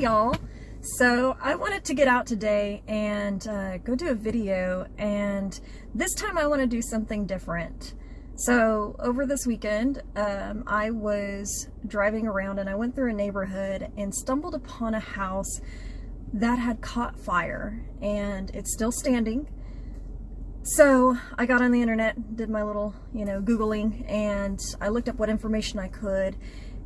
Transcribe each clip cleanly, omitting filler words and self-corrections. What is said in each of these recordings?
y'all. So I wanted to get out today and go do a video, and this time I want to do something different. So over this weekend I was driving around and I went through a neighborhood and stumbled upon a house that had caught fire, and it's still standing. So I got on the internet, did my little, Googling, and I looked up what information I could.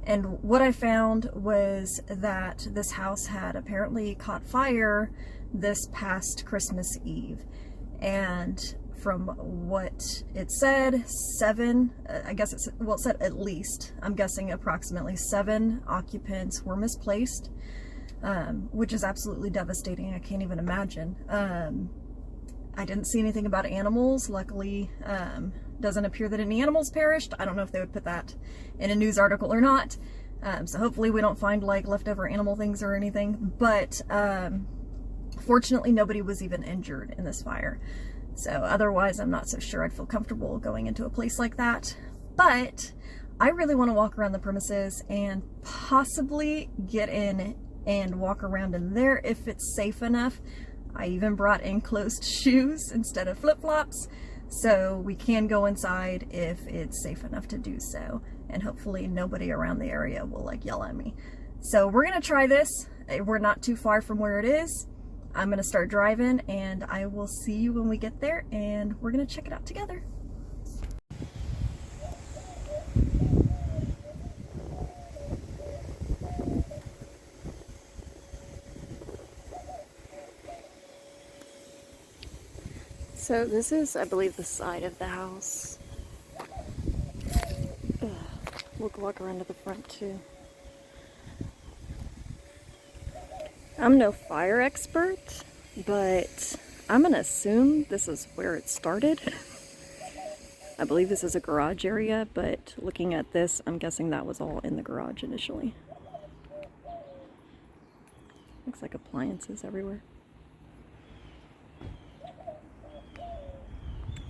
And what I found was that this house had apparently caught fire this past Christmas Eve. And from what it said, it said at least, I'm guessing approximately 7 occupants were misplaced, which is absolutely devastating. I can't even imagine. I didn't see anything about animals. Luckily, doesn't appear that any animals perished. I don't know if they would put that in a news article or not. So hopefully we don't find like leftover animal things or anything. But fortunately, nobody was even injured in this fire. So otherwise, I'm not so sure I'd feel comfortable going into a place like that. But I really want to walk around the premises and possibly get in and walk around in there if it's safe enough. I even brought enclosed shoes instead of flip-flops, so we can go inside if it's safe enough to do so, and hopefully nobody around the area will like yell at me. So we're gonna try this. We're not too far from where it is. I'm gonna start driving, and I will see you when we get there, and we're gonna check it out together. So this is, I believe, the side of the house. We'll walk around to the front too. I'm no fire expert, but I'm gonna assume this is where it started. I believe this is a garage area, but looking at this, I'm guessing that was all in the garage initially. Looks like appliances everywhere.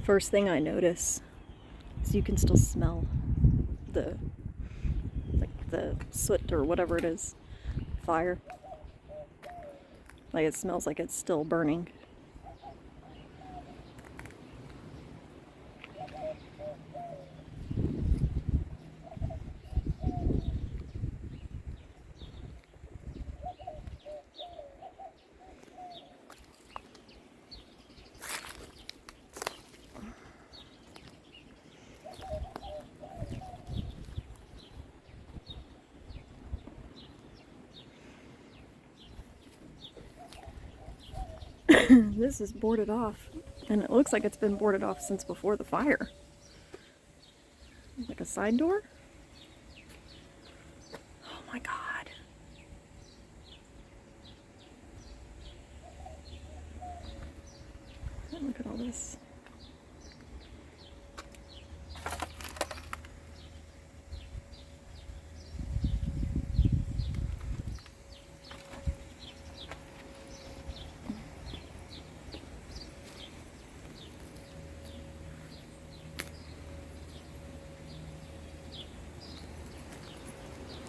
First thing I notice is you can still smell the soot or whatever it is, fire. Like it smells like it's still burning. This is boarded off, and it looks like it's been boarded off since before the fire. Like a side door? Oh my God. Look at all this.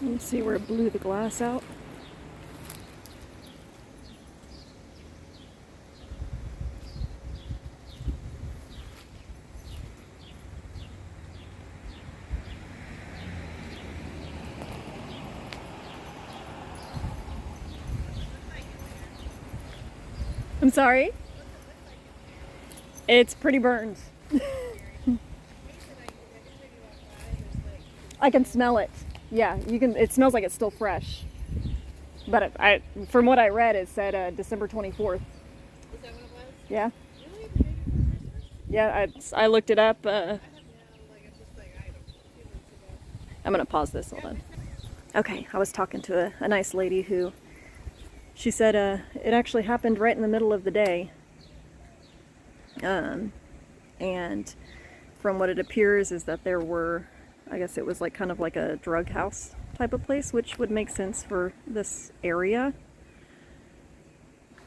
Let's see where it blew the glass out. I'm sorry? It's pretty burned. I can smell it. Yeah, you can. It smells like it's still fresh. But from what I read, it said December 24th. Is that what it was? Yeah. Really? Yeah, I looked it up. I'm gonna pause this. Hold on. Okay, I was talking to a nice lady who, she said it actually happened right in the middle of the day. And from what it appears is that there were, I guess it was like kind of like a drug house type of place, which would make sense for this area.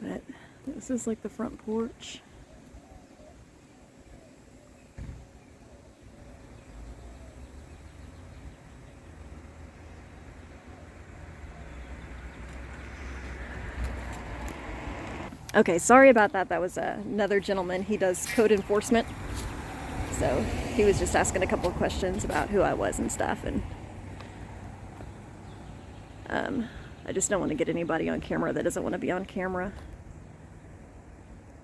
But this is like the front porch. Okay, sorry about that. That was another gentleman. He does code enforcement. So he was just asking a couple of questions about who I was and stuff. And I just don't want to get anybody on camera that doesn't want to be on camera.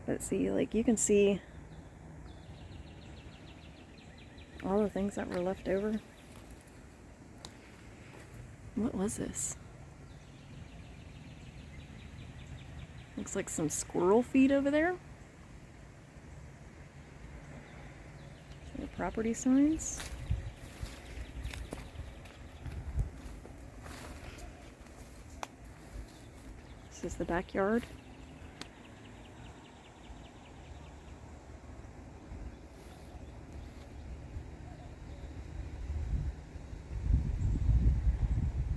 But see, like, you can see all the things that were left over. What was this? Looks like some squirrel feet over there. The property signs. This is the backyard.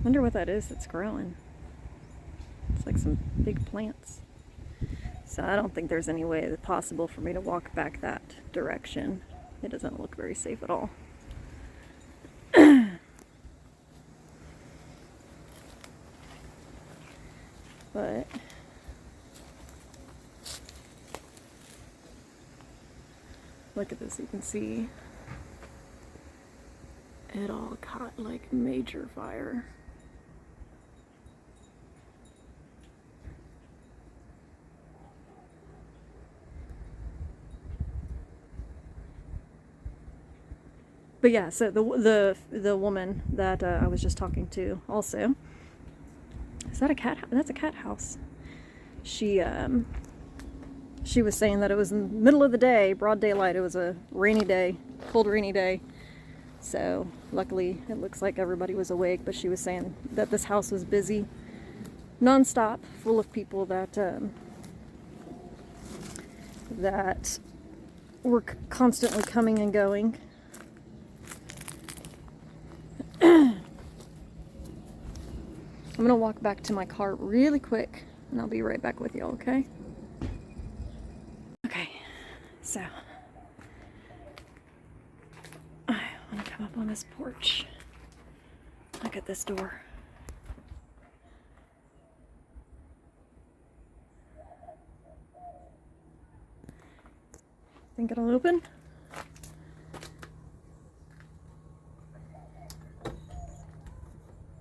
Wonder what that is that's growing. It's like some big plants. So I don't think there's any way that possible for me to walk back that direction. It doesn't look very safe at all. But look at this, you can see it all caught like major fire. But yeah, so the woman that I was just talking to also, is that a cat? That's a cat house. She was saying that it was in the middle of the day, broad daylight. It was a rainy day, cold rainy day. So luckily it looks like everybody was awake, but she was saying that this house was busy, nonstop, full of people that that were constantly coming and going. I'm gonna walk back to my car really quick and I'll be right back with y'all, okay? Okay, so I wanna come up on this porch. Look at this door. Think it'll open?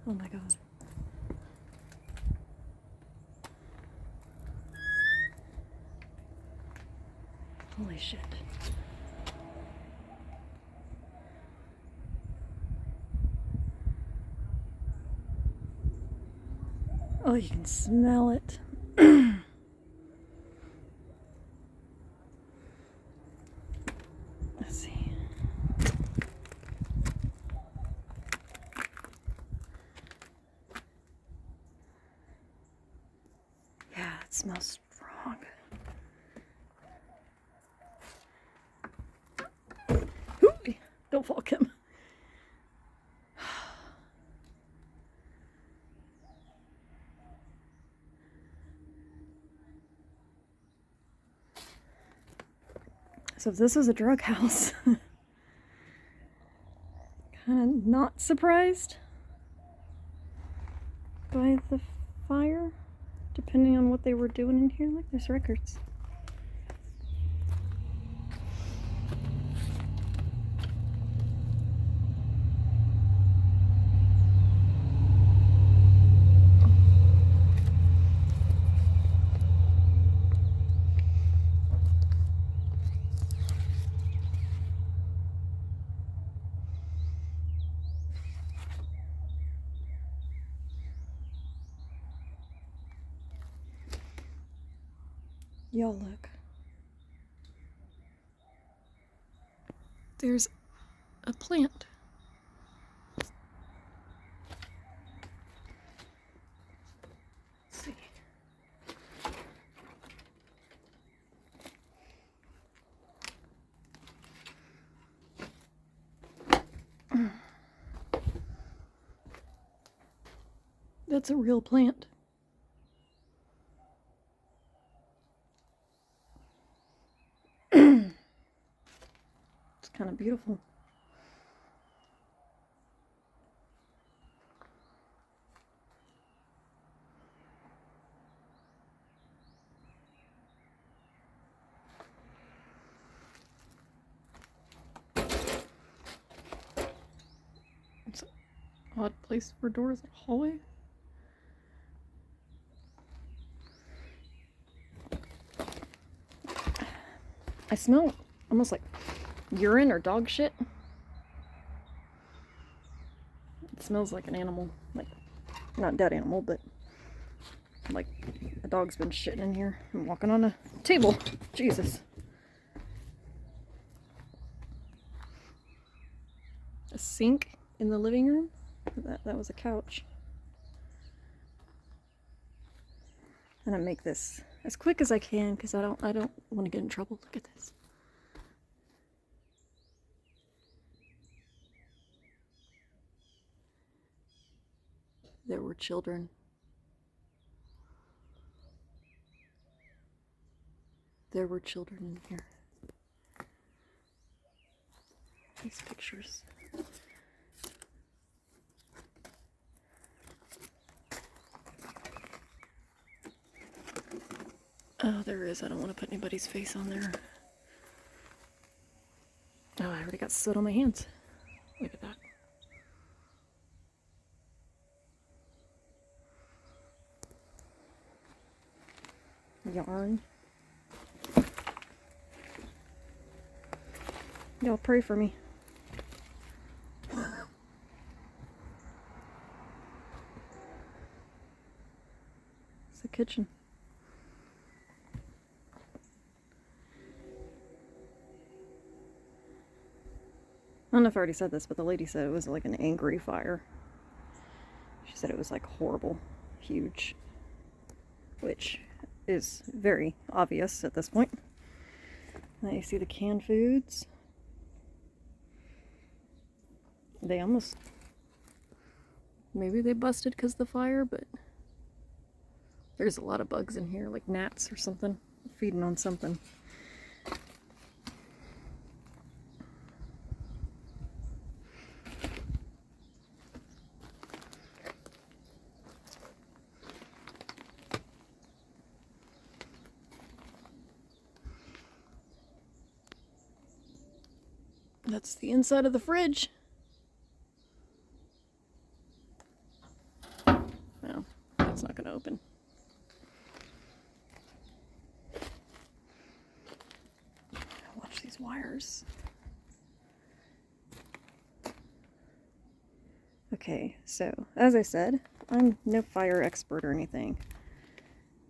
Oh my god. Holy shit. Oh, you can smell it. Let's see. Yeah, it smells strong. Don't fall, Kim. So if this is a drug house, kind of not surprised by the fire, depending on what they were doing in here. Look, there's records. Y'all look. There's a plant. Let's see. That's a real plant. It's kind of beautiful. Odd place for doors. Hallway. I smell almost like urine or dog shit. It smells like an animal, like not a dead animal, but like a dog's been shitting in here. I'm walking on a table. Jesus. A sink in the living room. That was a couch. I'm gonna make this as quick as I can because I don't want to get in trouble. Look at this. There were children. There were children in here. These pictures. Oh, there is. I don't want to put anybody's face on there. Oh, I already got soot on my hands. Look at that. Yarn. Y'all pray for me. It's the kitchen. I don't know if I already said this, but the lady said it was like an angry fire. She said it was like horrible, huge, which is very obvious at this point. Now you see the canned foods. They almost, maybe they busted because of the fire, but there's a lot of bugs in here, like gnats or something, feeding on something. That's the inside of the fridge. No, that's not going to open. Watch these wires. Okay, so as I said, I'm no fire expert or anything,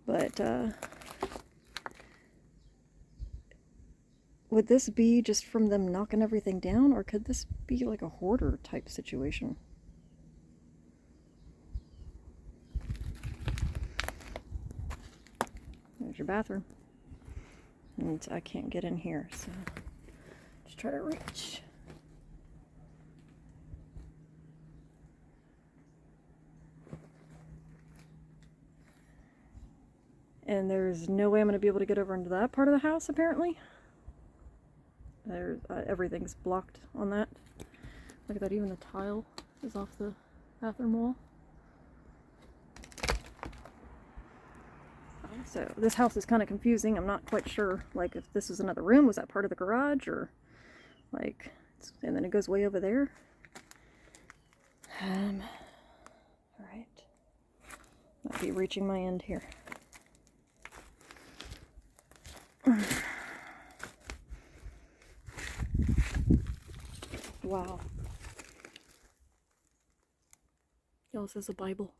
but would this be just from them knocking everything down, or could this be like a hoarder type situation? There's your bathroom. And I can't get in here, so just try to reach. And there's no way I'm going to be able to get over into that part of the house, apparently. There's everything's blocked on that. Look at that, even the tile is off the bathroom wall. So this house is kind of confusing. I'm not quite sure, like, if this was another room. Was that part of the garage, or like, and then it goes way over there. All right, might be reaching my end here. Wow. Y'all, this is a Bible.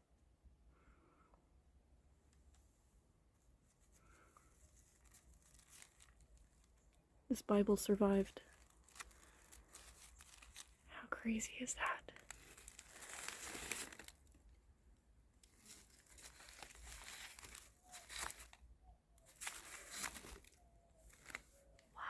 This Bible survived. How crazy is that? Wow.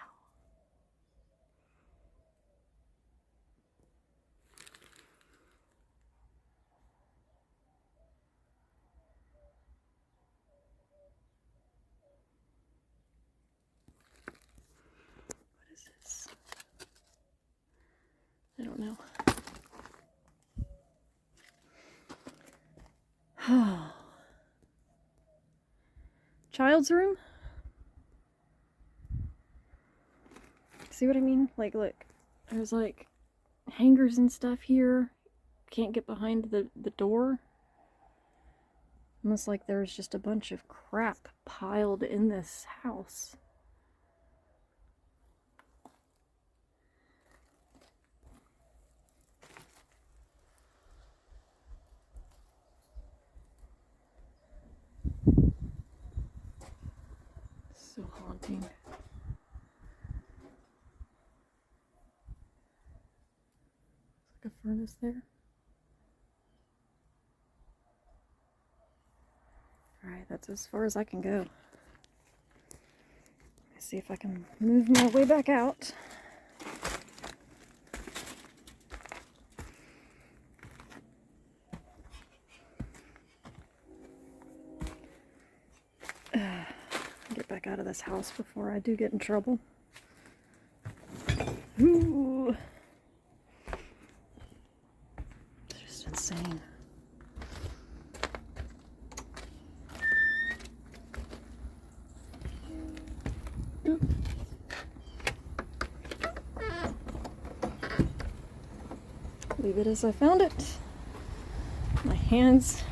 What is this? I don't know. Child's room? See what I mean? Like, look, there's like hangers and stuff here. can't get behind the door. Almost like there's just a bunch of crap piled in this house. So haunting. Looks like a furnace there. Alright, that's as far as I can go. Let's see if I can move my way back out. Get back out of this house before I do get in trouble. Ooh. It's just insane. Leave it as I found it. My hands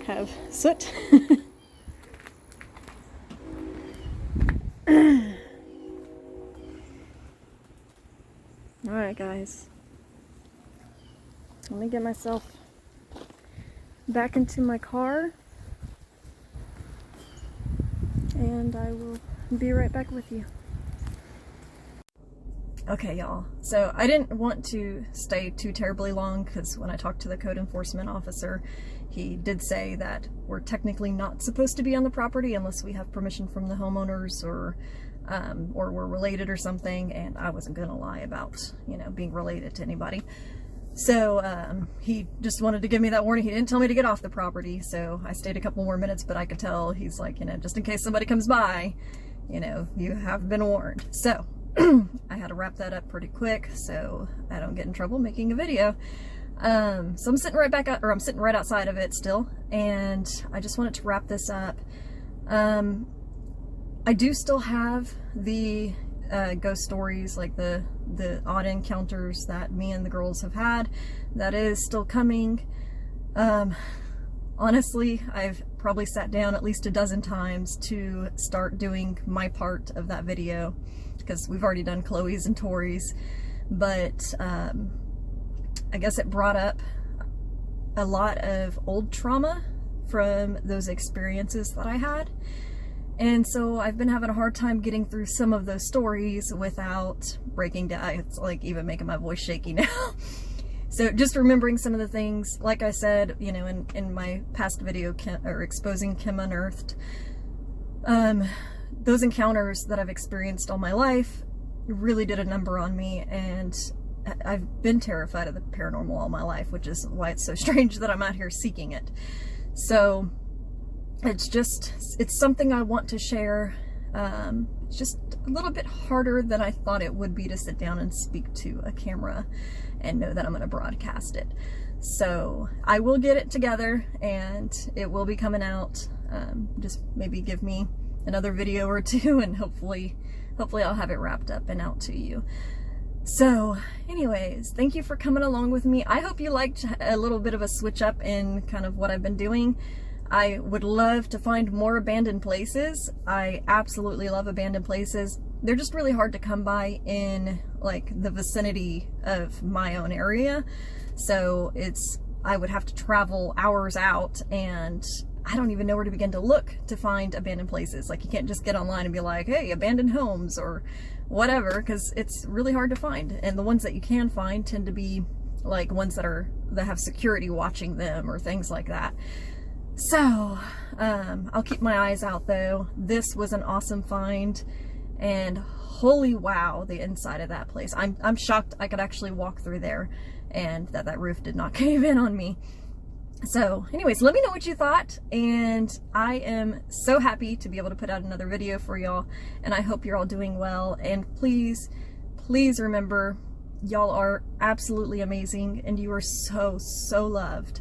have soot. Alright guys, let me get myself back into my car and I will be right back with you. Okay y'all, so I didn't want to stay too terribly long because when I talked to the code enforcement officer, he did say that we're technically not supposed to be on the property unless we have permission from the homeowners or we're related or something, and I wasn't gonna lie about, you know, being related to anybody. So he just wanted to give me that warning. He didn't tell me to get off the property, so I stayed a couple more minutes, but I could tell he's like, you know, just in case somebody comes by, you know, you have been warned. So I had to wrap that up pretty quick so I don't get in trouble making a video. So I'm sitting right back out, or I'm sitting right outside of it still, and I just wanted to wrap this up. I do still have the ghost stories, like the odd encounters that me and the girls have had. That is still coming. Honestly, I've probably sat down at least a dozen times to start doing my part of that video, because we've already done Chloe's and Tori's, but I guess it brought up a lot of old trauma from those experiences that I had. And so I've been having a hard time getting through some of those stories without breaking down. It's like even making my voice shaky now. So just remembering some of the things, like I said, you know, in my past video, exposing Kim Unearthed, those encounters that I've experienced all my life really did a number on me, and I've been terrified of the paranormal all my life, which is why it's so strange that I'm out here seeking it. So it's something I want to share. It's just a little bit harder than I thought it would be to sit down and speak to a camera and know that I'm going to broadcast it. So I will get it together and it will be coming out. Just maybe give me another video or two, and hopefully I'll have it wrapped up and out to you. So anyways, thank you for coming along with me. I hope you liked a little bit of a switch up in kind of what I've been doing. I would love to find more abandoned places. I absolutely love abandoned places. They're just really hard to come by in like the vicinity of my own area. So I would have to travel hours out, and I don't even know where to begin to look to find abandoned places. Like, you can't just get online and be like, hey, abandoned homes or whatever, because it's really hard to find. And the ones that you can find tend to be like ones that have security watching them or things like that. So I'll keep my eyes out though. This was an awesome find, and holy wow, the inside of that place. I'm shocked I could actually walk through there and that roof did not cave in on me. So anyways, let me know what you thought, and I am so happy to be able to put out another video for y'all, and I hope you're all doing well. And please remember, y'all are absolutely amazing, and you are so loved.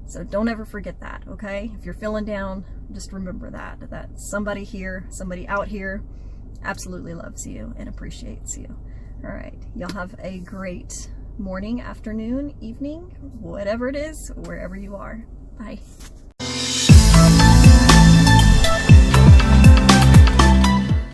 So don't ever forget that, okay? If you're feeling down, just remember that somebody here, somebody out here absolutely loves you and appreciates you. All right, y'all have a great morning, afternoon, evening, whatever it is, wherever you are. Bye.